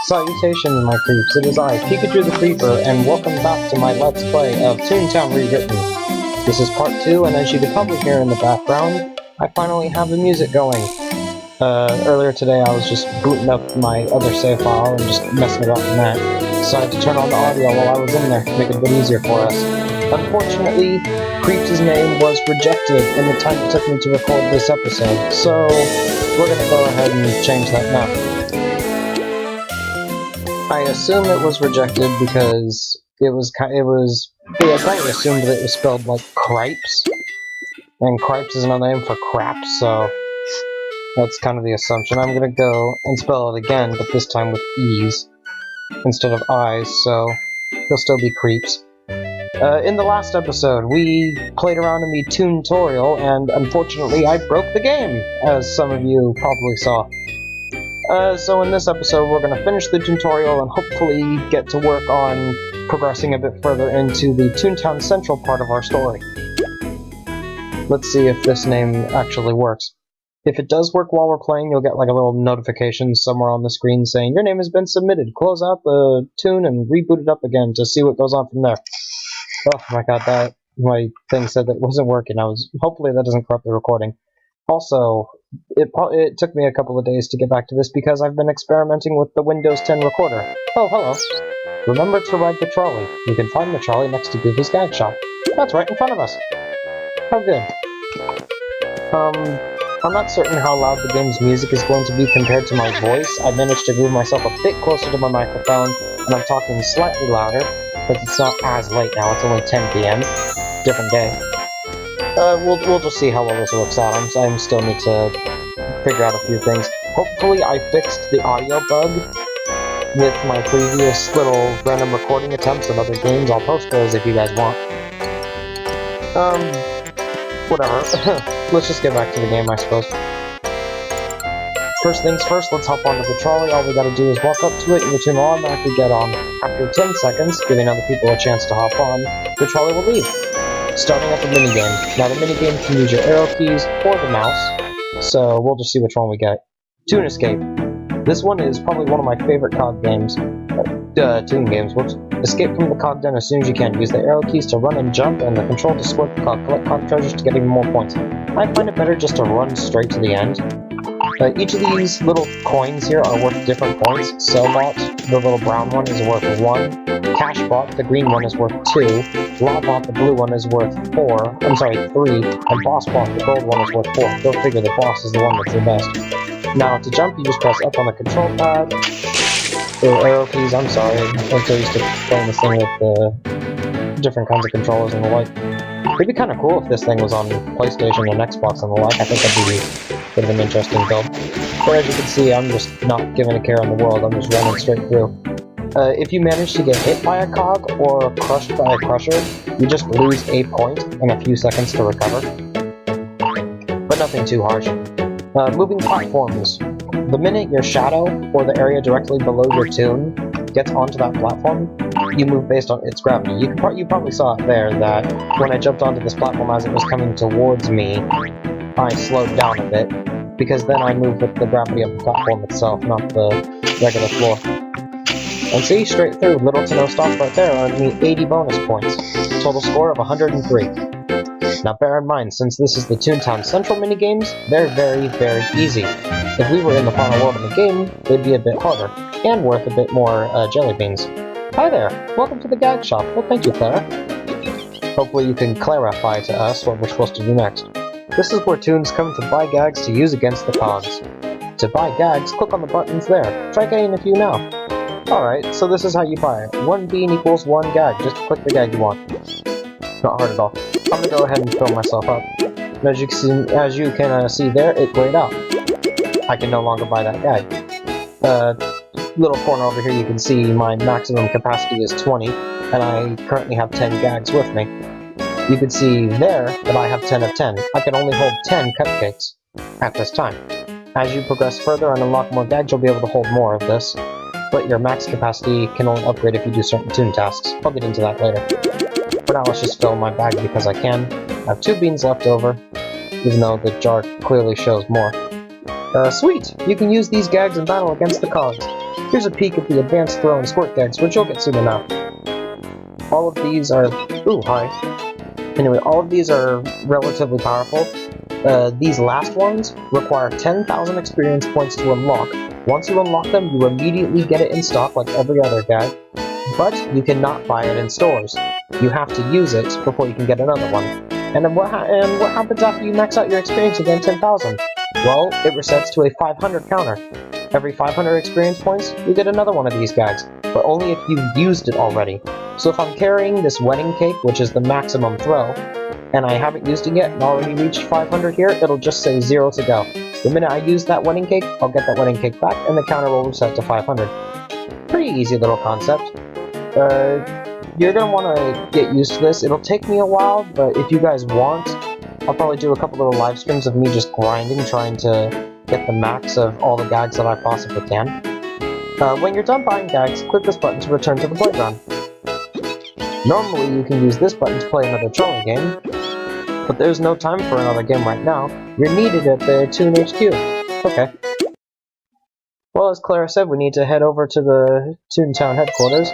Salutations, my creeps, it is I, Pikachu the Creeper, and welcome back to my Let's Play of ToonTown Rewritten. This is part 2, and as you can probably hear in the background, I finally have the music going. Earlier today I was just booting up my other save file and just messing about in that, so I had to turn on the audio while I was in there to make it a bit easier for us. Unfortunately, Creeps' name was rejected in the time it took me to record this episode, so we're gonna go ahead and change that now. I assume it was rejected because I kind of assumed that it was spelled like cripes, and cripes is another name for crap, so that's kind of the assumption. I'm gonna go and spell it again, but this time with E's instead of I's, so it'll still be creeps. In the last episode, we played around in the ToonTutorial, and unfortunately I broke the game, as some of you probably saw. So in this episode, we're going to finish the tutorial and hopefully get to work on progressing a bit further into the Toontown Central part of our story. Let's see if this name actually works. If it does work while we're playing, you'll get like a little notification somewhere on the screen saying, your name has been submitted, close out the tune and reboot it up again to see what goes on from there. Oh my god, my thing said that it wasn't working. Hopefully that doesn't corrupt the recording. Also, it took me a couple of days to get back to this because I've been experimenting with the Windows 10 recorder. Oh, hello. Remember to ride the trolley. You can find the trolley next to Goofy's Gag Shop. That's right in front of us. Oh, good. I'm not certain how loud the game's music is going to be compared to my voice. I managed to move myself a bit closer to my microphone, and I'm talking slightly louder, but it's not as late now. It's only 10 PM. Different day. We'll just see how well this works out. I still need to figure out a few things. Hopefully I fixed the audio bug with my previous little random recording attempts of other games. I'll post those if you guys want. Whatever. Let's just get back to the game, I suppose. First things first, let's hop onto the trolley. All we gotta do is walk up to it and the tune will automatically get on. After 10 seconds, giving other people a chance to hop on, the trolley will leave. Starting up a minigame. Now the minigame can use your arrow keys or the mouse, so we'll just see which one we get. Toon Escape. This one is probably one of my favorite COD games. Toon games. Whoops. Escape from the COD den as soon as you can. Use the arrow keys to run and jump, and the control to squirt the COD. Collect COD treasures to get even more points. I find it better just to run straight to the end. Each of these little coins here are worth different points. Sellbot, the little brown one, is worth 1. Cashbot, the green one, is worth 2. Lawbot, the blue one, is worth 3. And Bossbot, the gold one, is worth 4. Go figure, the boss is the one that's the best. Now, to jump, you just press up on the control pad. Or arrow keys, I'm sorry. I'm so used to playing this thing with the different kinds of controllers and the like. It'd be kind of cool if this thing was on PlayStation and Xbox and the like. I think that'd be a bit of an interesting build. But as you can see, I'm just not giving a care in the world. I'm just running straight through. If you manage to get hit by a cog or crushed by a crusher, you just lose a point and a few seconds to recover. But nothing too harsh. Moving platforms. The minute your shadow, or the area directly below your tune, gets onto that platform, you move based on its gravity. You probably saw it there, that when I jumped onto this platform as it was coming towards me, I slowed down a bit, because then I moved with the gravity of the platform itself, not the regular floor. And see, straight through, little to no stop right there, earned me 80 bonus points. Total score of 103. Now bear in mind, since this is the Toontown Central minigames, they're very, very easy. If we were in the final world of the game, they'd be a bit harder, and worth a bit more jelly beans. Hi there, welcome to the Gag Shop. Well, thank you, Clara. Hopefully you can clarify to us what we're supposed to do next. This is where Toons come to buy gags to use against the cogs. To buy gags, click on the buttons there. Try getting a few now. Alright, so this is how you buy it. 1 bean equals 1 gag. Just click the gag you want. Not hard at all. I'm gonna go ahead and fill myself up. And as you can see there, it grayed out. I can no longer buy that gag. Little corner over here you can see my maximum capacity is 20, and I currently have 10 gags with me. You can see there that I have 10 of 10. I can only hold 10 cupcakes at this time. As you progress further and unlock more gags, you'll be able to hold more of this. But your max capacity can only upgrade if you do certain toon tasks. I'll get into that later. For now, let's just fill my bag because I can. I have 2 beans left over, even though the jar clearly shows more. Sweet! You can use these gags in battle against the cogs. Here's a peek at the advanced throw and squirt gags, which you'll get soon enough. All of these are... Ooh, hi. Anyway, all of these are relatively powerful. These last ones require 10,000 experience points to unlock. Once you unlock them, you immediately get it in stock like every other gag, but you cannot buy it in stores. You have to use it before you can get another one. And then what happens after you max out your experience again 10,000? Well, it resets to a 500 counter. Every 500 experience points, you get another one of these gags, but only if you've used it already. So if I'm carrying this wedding cake, which is the maximum throw, and I haven't used it yet and already reached 500 here, it'll just say 0 to go. The minute I use that wedding cake, I'll get that wedding cake back, and the counter will reset to 500. Pretty easy little concept. You're gonna want to get used to this. It'll take me a while, but if you guys want, I'll probably do a couple little live streams of me just grinding, trying to get the max of all the gags that I possibly can. When you're done buying gags, click this button to return to the playground. Normally you can use this button to play another trolley game, but there's no time for another game right now. You're needed at the Toon HQ. Okay. Well, as Clara said, we need to head over to the ToonTown headquarters.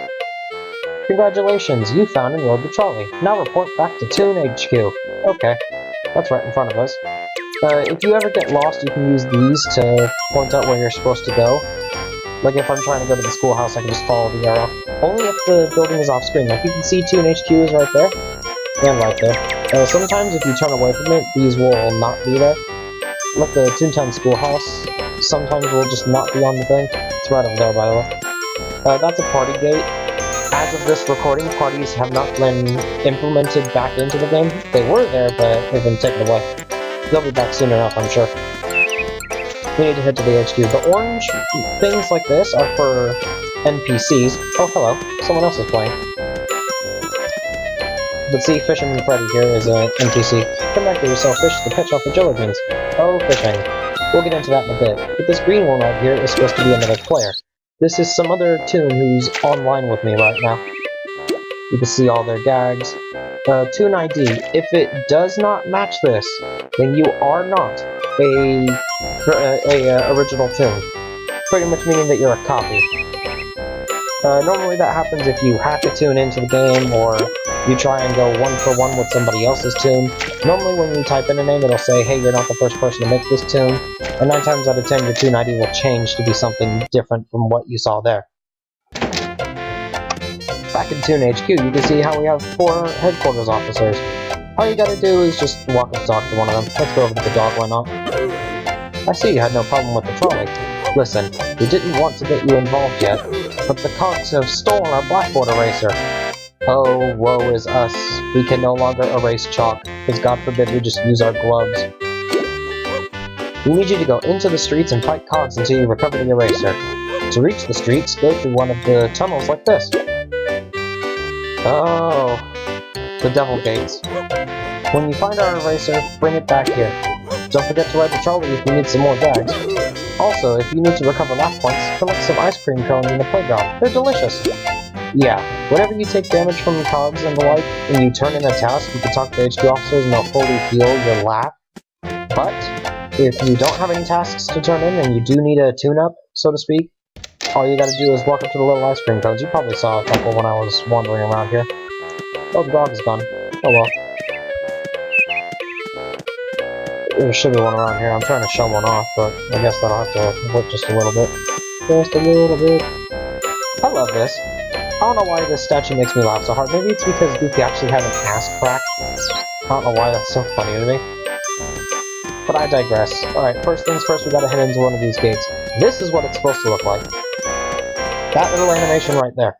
Congratulations, you found and rode the trolley. Now report back to Toon HQ. Okay, that's right in front of us. If you ever get lost, you can use these to point out where you're supposed to go. Like if I'm trying to go to the schoolhouse, I can just follow the arrow. Only if the building is off screen. Like you can see Toon HQ is right there, and right there. Sometimes if you turn away from it, these will not be there. Like the ToonTown schoolhouse, sometimes will just not be on the thing. It's right over there, by the way. That's a party gate. As of this recording, parties have not been implemented back into the game. They were there, but they've been taken away. They'll be back soon enough, I'm sure. We need to head to the HQ. The orange things like this are for NPCs. Oh, hello. Someone else is playing. But see, Fisherman Freddy here is an NPC. Come back here, you sell fish to catch off the jelly beans. Oh, fishing. We'll get into that in a bit. But this green one right here is supposed to be another player. This is some other Toon who's online with me right now. You can see all their gags. Toon ID. If it does not match this, then you are not a original Toon. Pretty much meaning that you're a copy. Normally that happens if you hack a Toon into the game, or you try and go one-for-one with somebody else's Toon. Normally when you type in a name, it'll say, hey, you're not the first person to make this Toon, and 9 times out of 10 your Toon ID will change to be something different from what you saw there. Back in Toon HQ, you can see how we have 4 headquarters officers. All you gotta do is just walk and talk to one of them. Let's go over to the dog, why not? I see you had no problem with the trolley. Listen, we didn't want to get you involved yet, but the cogs have stolen our blackboard eraser. Oh, woe is us. We can no longer erase chalk, because God forbid we just use our gloves. We need you to go into the streets and fight cogs until you recover the eraser. To reach the streets, go through one of the tunnels like this. Oh, the devil gates. When you find our eraser, bring it back here. Don't forget to ride the trolley if you need some more gags. Also, if you need to recover life points, collect some ice cream cones in the playground. They're delicious. Yeah, whenever you take damage from cogs and the like, and you turn in a task, you can talk to HQ officers and they'll fully heal your laugh. But, if you don't have any tasks to turn in and you do need a tune-up, so to speak, all you gotta do is walk up to the little ice cream cones. You probably saw a couple when I was wandering around here. Oh, the dog is gone. Oh well. There should be one around here. I'm trying to show one off, but I guess that'll have to work just a little bit. Just a little bit. I love this. I don't know why this statue makes me laugh so hard. Maybe it's because Goofy actually had an ass crack. I don't know why that's so funny to me. But I digress. Alright, first things first, we gotta head into one of these gates. This is what it's supposed to look like. That little animation right there.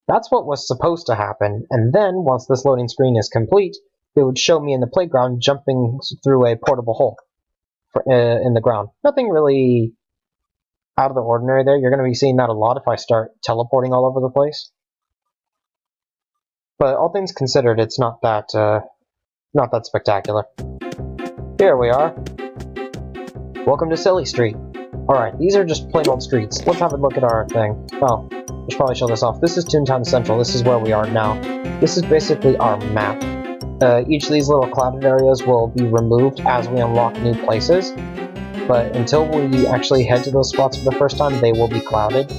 That's what was supposed to happen, and then, once this loading screen is complete, it would show me in the playground jumping through a portable hole in the ground. Nothing really out of the ordinary there. You're going to be seeing that a lot if I start teleporting all over the place. But all things considered, it's not that spectacular. Here we are. Welcome to Silly Street. Alright, these are just plain old streets. Let's have a look at our thing. Oh, I should probably show this off. This is ToonTown Central. This is where we are now. This is basically our map. Each of these little clouded areas will be removed as we unlock new places. but until we actually head to those spots for the first time, they will be clouded.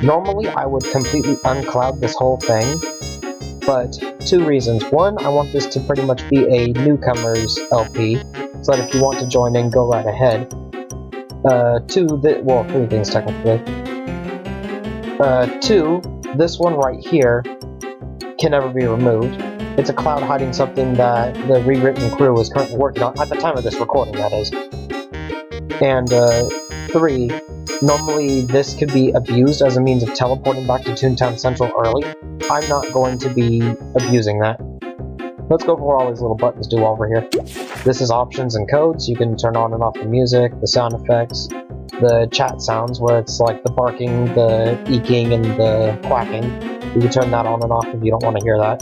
Normally, I would completely uncloud this whole thing, but 2 reasons. 1, I want this to pretty much be a newcomer's LP, so that if you want to join in, go right ahead. 2, well, 3 things technically. 2, this one right here can never be removed. It's a cloud hiding something that the Rewritten crew is currently working on, at the time of this recording, that is. And 3, normally this could be abused as a means of teleporting back to ToonTown Central early. I'm not going to be abusing that. Let's go over what all these little buttons do while we're here. This is options and codes. You can turn on and off the music, the sound effects, the chat sounds where it's like the barking, the eking, and the quacking. You can turn that on and off if you don't want to hear that.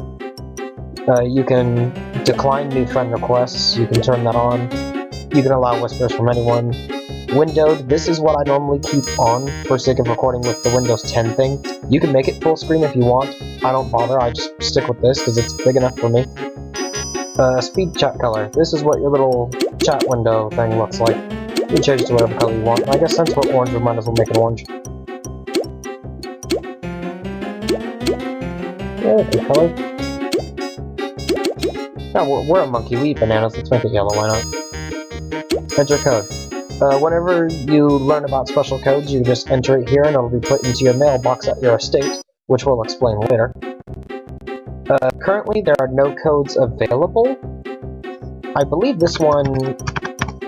You can decline new friend requests. You can turn that on. You can allow whispers from anyone. Windowed, this is what I normally keep on for sake of recording with the Windows 10 thing. You can make it full screen if you want. I don't bother, I just stick with this because it's big enough for me. Speed chat color. This is what your little chat window thing looks like. You can change it to whatever color you want. I guess since we're orange, we might as well make it orange. Yeah, good color. No, we're a monkey. We eat bananas. Let's make it yellow. Why not? Enter code. Whenever you learn about special codes, you just enter it here and it'll be put into your mailbox at your estate, which we'll explain later. Currently, there are no codes available. I believe this one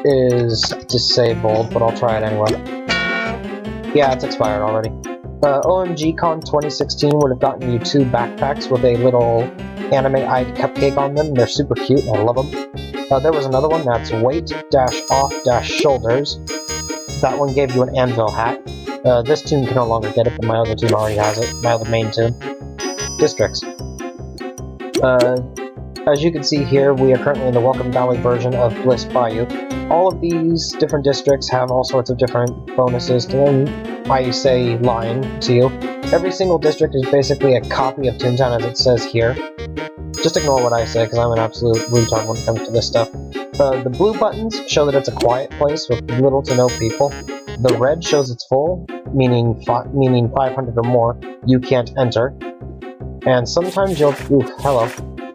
is disabled, but I'll try it anyway. Yeah, it's expired already. OMGCon 2016 would have gotten you 2 backpacks with a little anime-eyed cupcake on them. They're super cute, and I love them. There was another one that's weight-off-shoulders. That one gave you an anvil hat. This tune can no longer get it, but my other tune already has it. My other main tune. Districts. As you can see here, we are currently in the Welcome Valley version of Bliss Bayou. All of these different districts have all sorts of different bonuses to them. I say lying to you. Every single district is basically a copy of ToonTown as it says here. Just ignore what I say, because I'm an absolute retard when it comes to this stuff. The blue buttons show that it's a quiet place with little to no people. The red shows it's full, meaning 500 or more, you can't enter. And sometimes you'll... Oof, hello.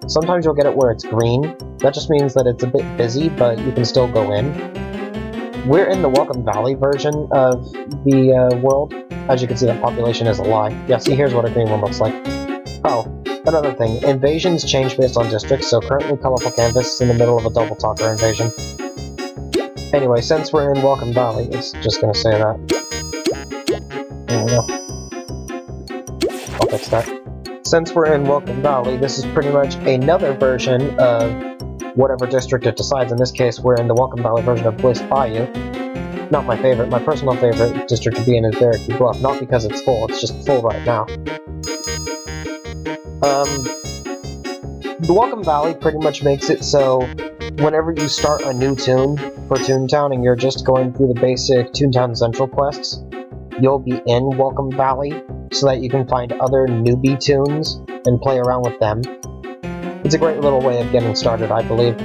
Sometimes you'll get it where it's green. That just means that it's a bit busy, but you can still go in. We're in the Welcome Valley version of the world. As you can see, that population is a lie. Yeah, see, here's what a green one looks like. Oh, another thing. Invasions change based on districts, so currently Colorful Canvas is in the middle of a double talker invasion. Anyway, since we're in Welcome Valley, it's just gonna say that. There we go. I'll fix that. Since we're in Welcome Valley, this is pretty much another version of whatever district it decides. In this case, we're in the Welcome Valley version of Bliss Bayou. Not my favorite. My personal favorite district to be in is Barracky Bluff. Not because it's full, it's just full right now. The Welcome Valley pretty much makes it so whenever you start a new tune for ToonTown and you're just going through the basic ToonTown Central quests, you'll be in Welcome Valley so that you can find other newbie tunes and play around with them. It's a great little way of getting started, I believe.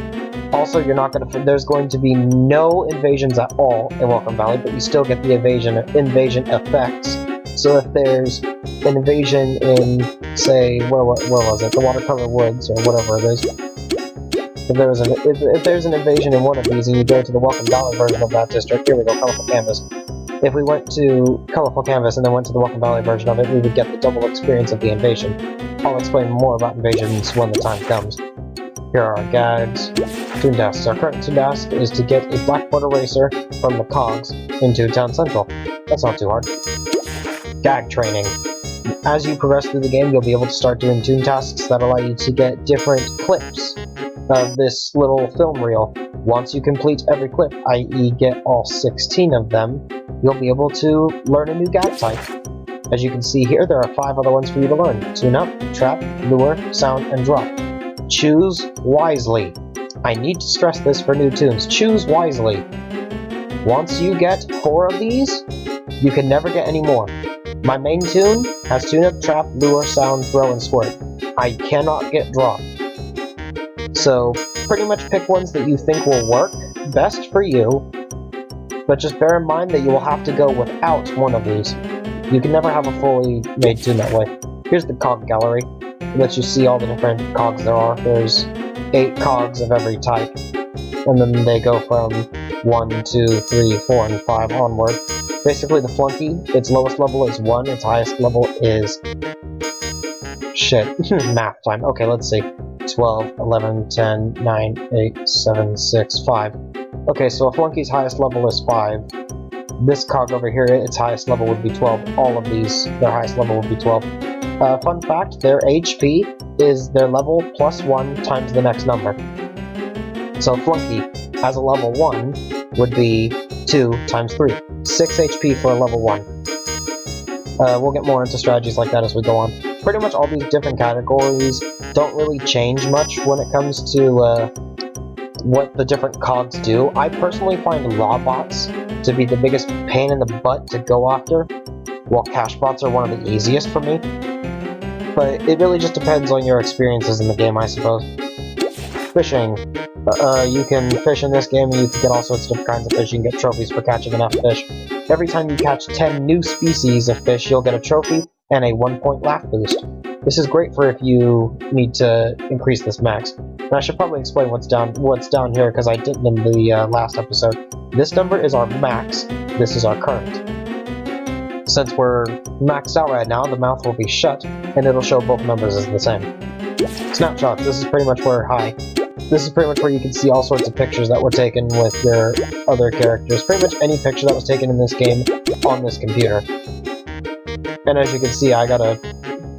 Also, there's going to be no invasions at all in Welcome Valley, but you still get the invasion effects. So if there's an invasion in, say, where was it? The Watercolor Woods, or whatever it is. If there's an invasion in one of these and you go to the Welcome Valley version of that district, here we go, Colorful Canvas. If we went to Colorful Canvas and then went to the Welcome Valley version of it, we would get the double experience of the invasion. I'll explain more about invasions when the time comes. Here are our gags. Toon tasks. Our current toon task is to get a blackboard eraser from the cogs in ToonTown Central. That's not too hard. Gag training. As you progress through the game, you'll be able to start doing toon tasks that allow you to get different clips of this little film reel. Once you complete every clip, i.e. get all 16 of them, you'll be able to learn a new gag type. As you can see here, there are 5 other ones for you to learn. Tune up, trap, lure, sound, and drop. Choose wisely. I need to stress this for new tunes. Choose wisely. Once you get 4 of these, you can never get any more. My main tune has tune up, trap, lure, sound, throw, and squirt. I cannot get drop. So, pretty much pick ones that you think will work best for you, But just bear in mind that you will have to go without one of these. You can never have a fully made tune that way. Here's the cog gallery. It lets you see all the different cogs there are. There's 8 cogs of every type. And then they go from 1, 2, 3, 4, and 5 onward. Basically, the flunky, its lowest level is 1, its highest level is... Shit. Math time. Okay, let's see. 12, 11, 10, 9, 8, 7, 6, 5. Okay, so a flunky's highest level is 5. This cog over here, its highest level would be 12. All of these, their highest level would be 12. Fun fact, their HP is their level plus 1 times the next number. So flunky, as a level 1, would be 2 times 3. 6 HP for a level 1. We'll get more into strategies like that as we go on. Pretty much all these different categories don't really change much when it comes to what the different cogs do. I personally find law bots to be the biggest pain in the butt to go after, while cash bots are one of the easiest for me. But it really just depends on your experiences in the game, I suppose. Fishing. You can fish in this game, and you can get all sorts of different kinds of fish. You can get trophies for catching enough fish. Every time you catch 10 new species of fish, you'll get a trophy and a 1-point laugh boost. This is great for if you need to increase this max. And I should probably explain what's down here, because I didn't in the last episode. This number is our max, this is our current. Since we're maxed out right now, the mouth will be shut, and it'll show both numbers as the same. Snapshots, this is pretty much where, this is pretty much where you can see all sorts of pictures that were taken with your other characters. Pretty much any picture that was taken in this game on this computer. And as you can see, I got a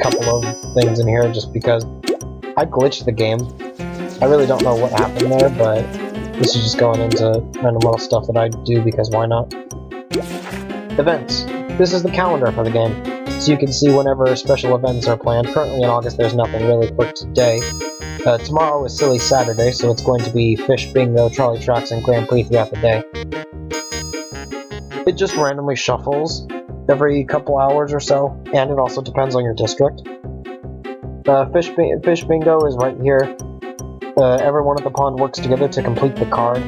couple of things in here just because I glitched the game. I really don't know what happened there, but this is just going into random little stuff that I do because why not? Events. This is the calendar for the game, so you can see whenever special events are planned. Currently in August there's nothing really for today. Tomorrow is Silly Saturday, so it's going to be Fish Bingo, Trolley Tracks, and Grand Prix throughout the day. It just randomly shuffles every couple hours or so, and it also depends on your district. Fish Bingo is right here. Everyone at the pond works together to complete the card.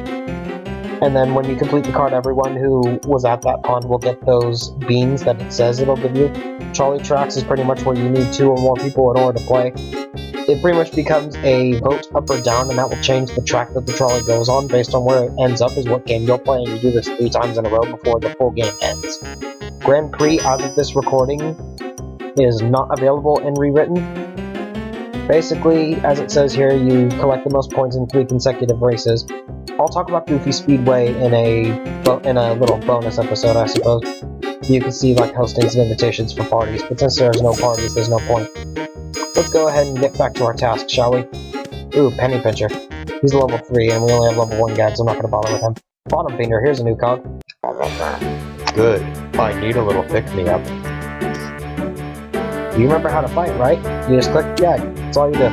And then when you complete the card, everyone who was at that pond will get those beans that it says it'll give you. Trolley Tracks is pretty much where you need 2 or more people in order to play. It pretty much becomes a vote up or down, and that will change the track that the trolley goes on based on where it ends up is what game you'll play, and you do this 3 times in a row before the full game ends. Grand Prix, as of this recording, is not available in Rewritten. Basically, as it says here, you collect the most points in 3 consecutive races. I'll talk about Goofy Speedway in a little bonus episode, I suppose. You can see like hostings and invitations for parties, but since there's no parties, there's no point. Let's go ahead and get back to our task, shall we? Ooh, Penny Pincher. He's level 3, and we only have level 1 guide, so I'm not gonna bother with him. Bottom Finger, here's a new cog. Good. I need a little pick-me-up. You remember how to fight, right? You just click gag. That's all you do.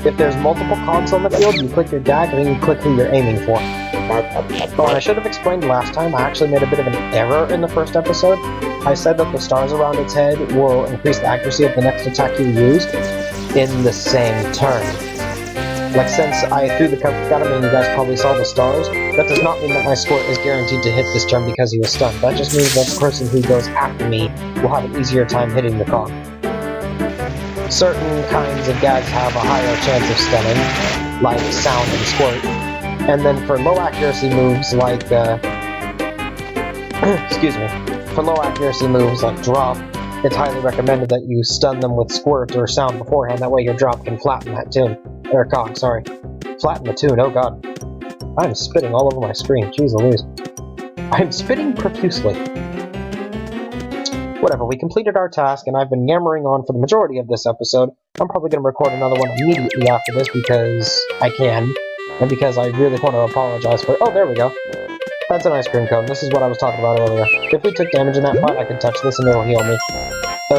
If there's multiple cogs on the field, you click your gag, and then you click who you're aiming for. Oh, and I should have explained last time, I actually made a bit of an error in the first episode. I said that the stars around its head will increase the accuracy of the next attack you use in the same turn. Like, since I threw the cup at him and you guys probably saw the stars, that does not mean that my score is guaranteed to hit this turn because he was stunned. That just means that the person who goes after me will have an easier time hitting the cog. Certain kinds of gags have a higher chance of stunning, like sound and squirt. And then for low accuracy moves like, excuse me, for low accuracy moves like drop, it's highly recommended that you stun them with squirt or sound beforehand, that way your drop can flatten that tune. Or cog, sorry. Flatten the tune, oh god. I'm spitting all over my screen, jeez Louise. I'm spitting profusely. Whatever, we completed our task, and I've been yammering on for the majority of this episode. I'm probably going to record another one immediately after this because I can, and because I really want to apologize for— oh, there we go. That's an ice cream cone. This is what I was talking about earlier. If we took damage in that fight, I could touch this and it'll heal me.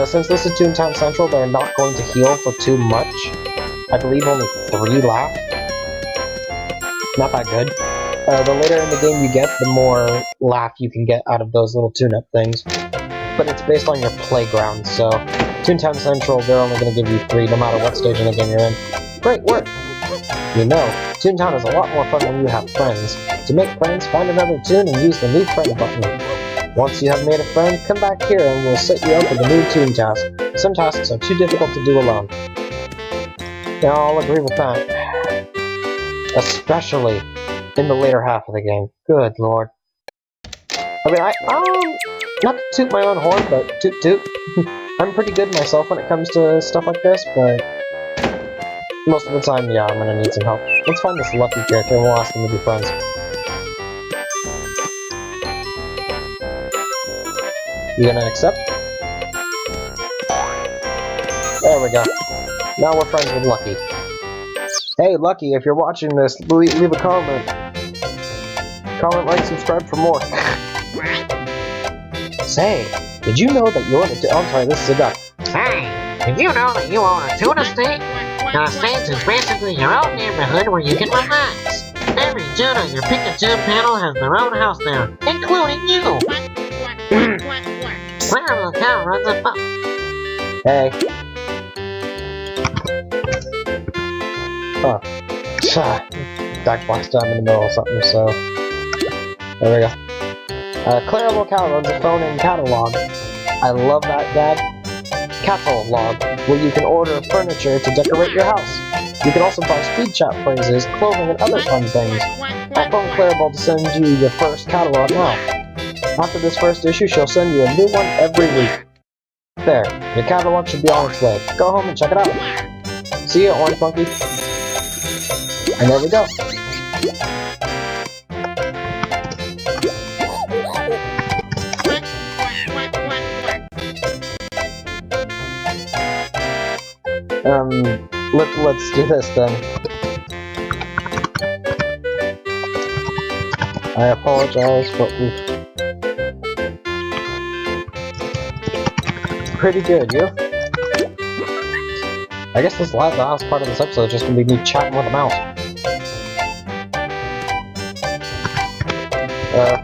Since this is ToonTown Central, they're not going to heal for too much. I believe only 3 laugh. Not that good. The later in the game you get, the more laugh you can get out of those little tune-up things. But it's based on your playground, so ToonTown Central, they're only going to give you 3 no matter what stage in the game you're in. Great work! You know, ToonTown is a lot more fun when you have friends. To make friends, find another Toon and use the new friend button. Once you have made a friend, come back here and we'll set you up with a new Toon task. Some tasks are too difficult to do alone. Yeah, I'll agree with that. Especially in the later half of the game. Good lord. I mean, not to toot my own horn, but toot toot. I'm pretty good myself when it comes to stuff like this, but most of the time, yeah, I'm gonna need some help. Let's find this lucky character and we'll ask him to be friends. You gonna accept? There we go. Now we're friends with Lucky. Hey, Lucky, if you're watching this, leave a comment. Comment, like, subscribe for more. Say, did you know that you're the... Oh, I'm sorry, this is a duck. Say, did you know that you own a Toon estate? An estate is basically your own neighborhood where you can relax. Every Toon on your Pick a Toon panel has their own house there, including you. Claire the cow runs a farm. Hey. Oh. Duck boxed down in the middle of something, so... There we go. Claire Locale runs a phone in Cattlelog. I love that, Dad. Cattlelog, where you can order furniture to decorate your house. You can also buy speed chat phrases, clothing, and other fun things. I phoned Clarabelle to send you your first catalog now. After this first issue, she'll send you a new one every week. There, your catalog should be on its way. Go home and check it out. See you, Orange Monkey. And there we go. Let's do this then. I apologize for... Pretty good, you? I guess the last part of this episode is just gonna be me chatting with a mouse.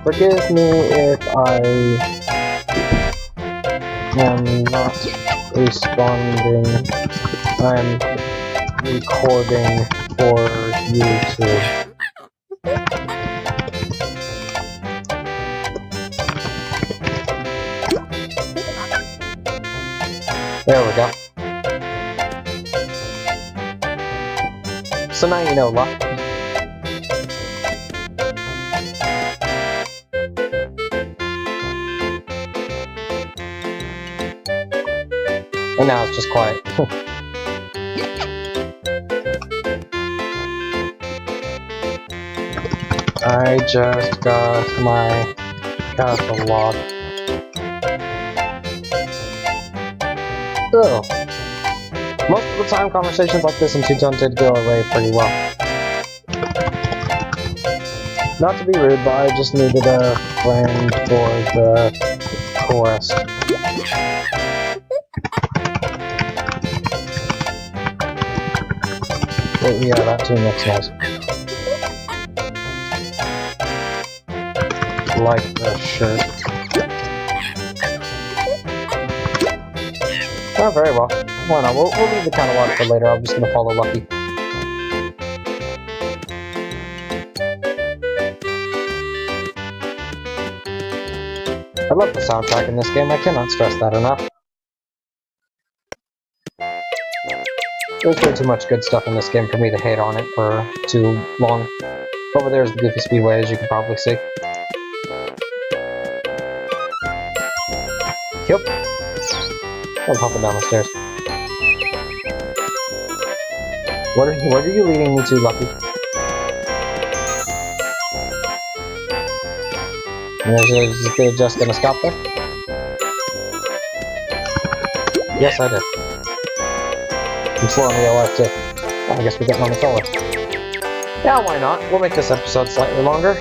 Forgive me if I am not responding. I'm recording for YouTube. There we go. So now you know, Luck. And now it's just quiet. I just got my catalog. Oh. Most of the time, conversations like this in ToonTown did go away pretty well. Not to be rude, but I just needed a friend for the chorus. Yeah, that tune looks nice. Like the shirt. Oh, very well. Why not? We'll leave the catalog for later. I'm just gonna follow Lucky. I love the soundtrack in this game. I cannot stress that enough. There's way too much good stuff in this game for me to hate on it for too long. Over there is the Goofy Speedway, as you can probably see. Yep. I'm hopping down the stairs. What are you leading me to, Lucky? Is it just gonna stop there? Yes, I did. I'm slow in real life, too. Well, I guess we're getting on the trolley. Yeah, why not? We'll make this episode slightly longer.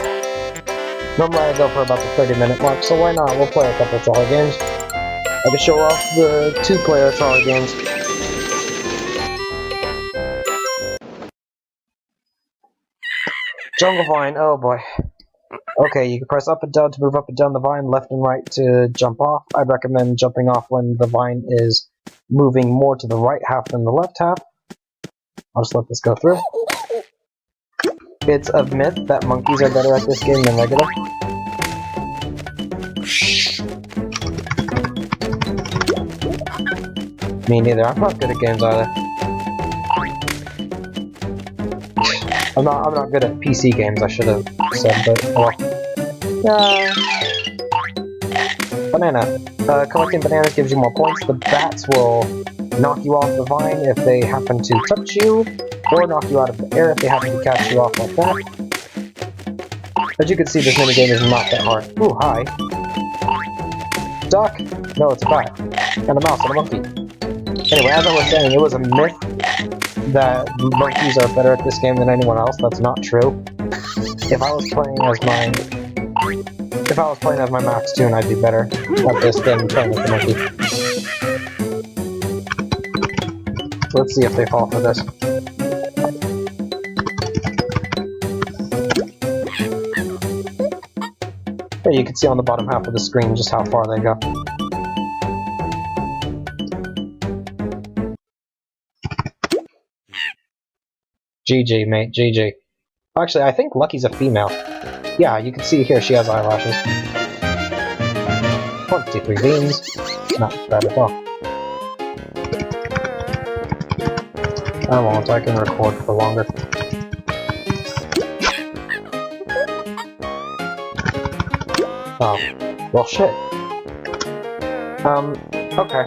Normally I go for about the 30-minute mark, so why not? We'll play a couple of trolley games. I can show off the 2-player trolley games. Jungle Vine, oh boy. Okay, you can press up and down to move up and down the vine, left and right to jump off. I'd recommend jumping off when the vine is moving more to the right half than the left half. I'll just let this go through. It's a myth that monkeys are better at this game than regular. Me neither. I'm not good at games either. I'm not good at PC games, I should have said, but well. Banana. Collecting bananas gives you more points. The bats will knock you off the vine if they happen to touch you, or knock you out of the air if they happen to catch you off like that. As you can see, this minigame is not that hard. Ooh, hi. Duck! No, it's a bat. And a mouse and a monkey. Anyway, as I was saying, it was a myth that monkeys are better at this game than anyone else. That's not true. If I was playing as my Max Toon, I'd be better at this than playing with the monkey. Let's see if they fall for this. There, you can see on the bottom half of the screen just how far they go. GG, mate, GG. Actually, I think Lucky's a female. Yeah, you can see here she has eyelashes. 23 beans. Not bad at all. I won't, I can record for longer. Oh, well shit. Okay.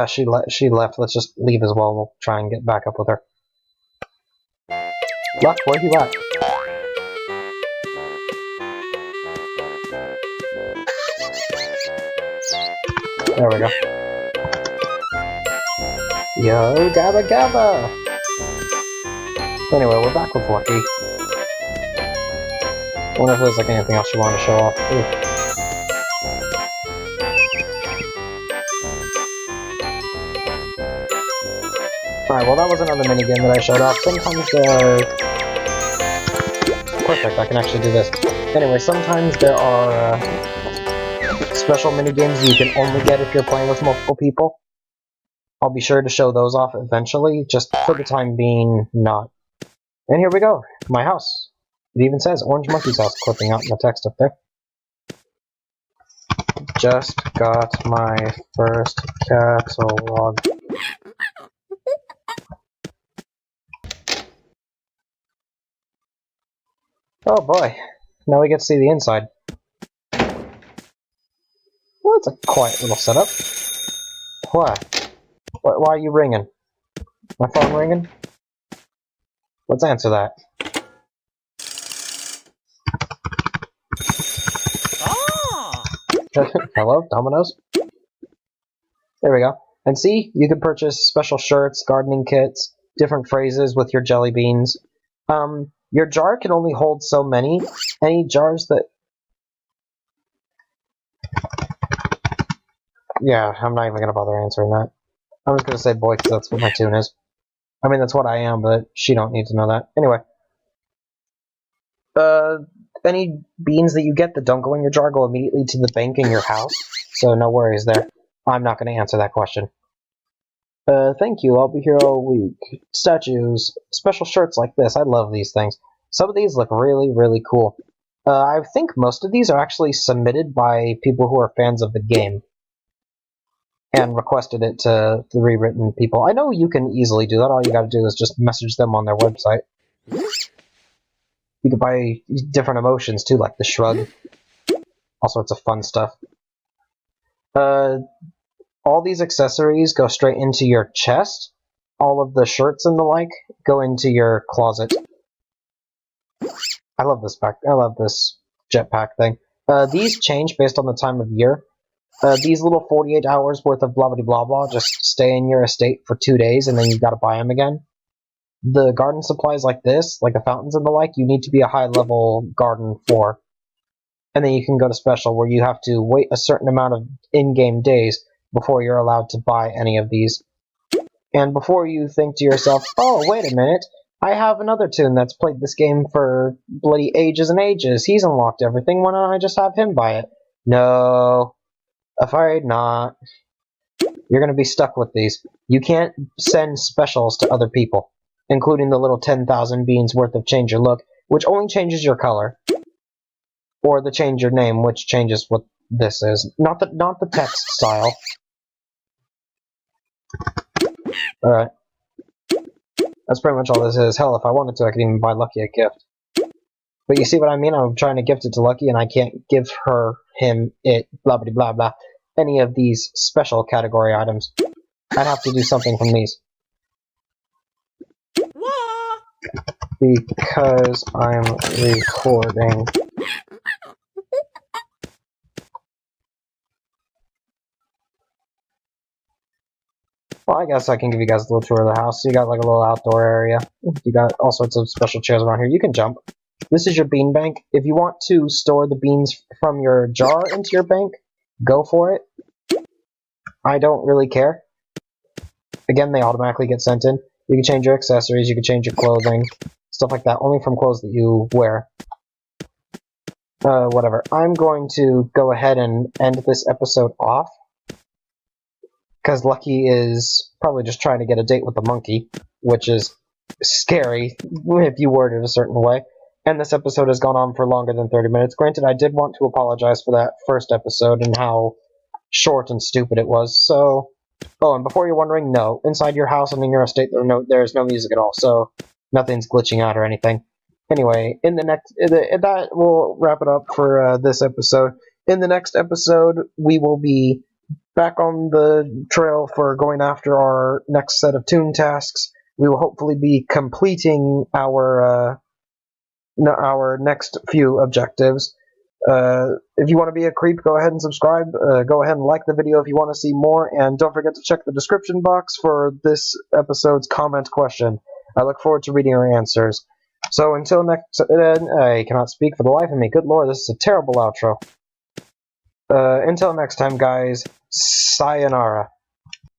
She left, let's just leave as well, we'll try and get back up with her. Luck, where you at? There we go. Yo, gabba gabba! Anyway, we're back with Lucky. I wonder if there's like anything else you want to show off. Ooh. Alright, well that was another minigame that I showed off. Sometimes there are... Perfect, I can actually do this. Anyway, sometimes there are special minigames you can only get if you're playing with multiple people. I'll be sure to show those off eventually, just for the time being, not. And here we go, my house. It even says Orange Monkey's house, clipping out in the text up there. Just got my first Cattlelog. Oh boy, now we get to see the inside. Well, it's a quiet little setup. What? Why are you ringing? My phone ringing? Let's answer that. Oh! Hello, Domino's? There we go. And see, you can purchase special shirts, gardening kits, different phrases with your jelly beans. Your jar can only hold so many. Any jars that... Yeah, I'm not even going to bother answering that. I'm just going to say boy, because that's what my tune is. I mean, that's what I am, but she don't need to know that. Anyway. Any beans that you get that don't go in your jar go immediately to the bank in your house. So no worries there. I'm not going to answer that question. Thank you, I'll be here all week. Statues, special shirts like this, I love these things. Some of these look really, really cool. I think most of these are actually submitted by people who are fans of the game. And requested it to the rewritten people. I know you can easily do that, all you gotta do is just message them on their website. You can buy different emotions too, like the shrug. All sorts of fun stuff. All these accessories go straight into your chest. All of the shirts and the like go into your closet. I love this jetpack thing. These change based on the time of year. These little 48 hours worth of blah blah blah blah just stay in your estate for 2 days and then you've got to buy them again. The garden supplies like this, like the fountains and the like, you need to be a high level garden for. And then you can go to special where you have to wait a certain amount of in-game days before you're allowed to buy any of these. And before you think to yourself, oh, wait a minute, I have another toon that's played this game for bloody ages and ages. He's unlocked everything, why don't I just have him buy it? No, afraid not. You're going to be stuck with these. You can't send specials to other people. including the little 10,000 beans worth of change your look, which only changes your color, or the change your name, which changes what this is, not the text style. Alright. That's pretty much all this is. Hell, if I wanted to, I could even buy Lucky a gift. But you see what I mean? I'm trying to gift it to Lucky, and I can't give her, him, it, blah blah blah blah, any of these special category items. I'd have to do something from these. Because I'm recording. Well, I guess I can give you guys a little tour of the house. You got like a little outdoor area. You got all sorts of special chairs around here. You can jump. This is your bean bank. If you want to store the beans from your jar into your bank, go for it. I don't really care. Again, they automatically get sent in. You can change your accessories, you can change your clothing, stuff like that, only from clothes that you wear. Whatever. I'm going to go ahead and end this episode off, because Lucky is probably just trying to get a date with the monkey, which is scary if you word it a certain way. And this episode has gone on for longer than 30 minutes. Granted, I did want to apologize for that first episode and how short and stupid it was, so... Oh, and before you're wondering, no. Inside your house and in your estate, there's no music at all, so nothing's glitching out or anything. Anyway, that will wrap it up for this episode. In the next episode, we will be back on the trail for going after our next set of toon tasks. We will hopefully be completing our next few objectives. If you want to be a creep, go ahead and subscribe. Go ahead and like the video if you want to see more, and don't forget to check the description box for this episode's comment question. I look forward to reading your answers. So until next... I cannot speak for the life of me. Good lord, this is a terrible outro. Until next time, guys, sayonara.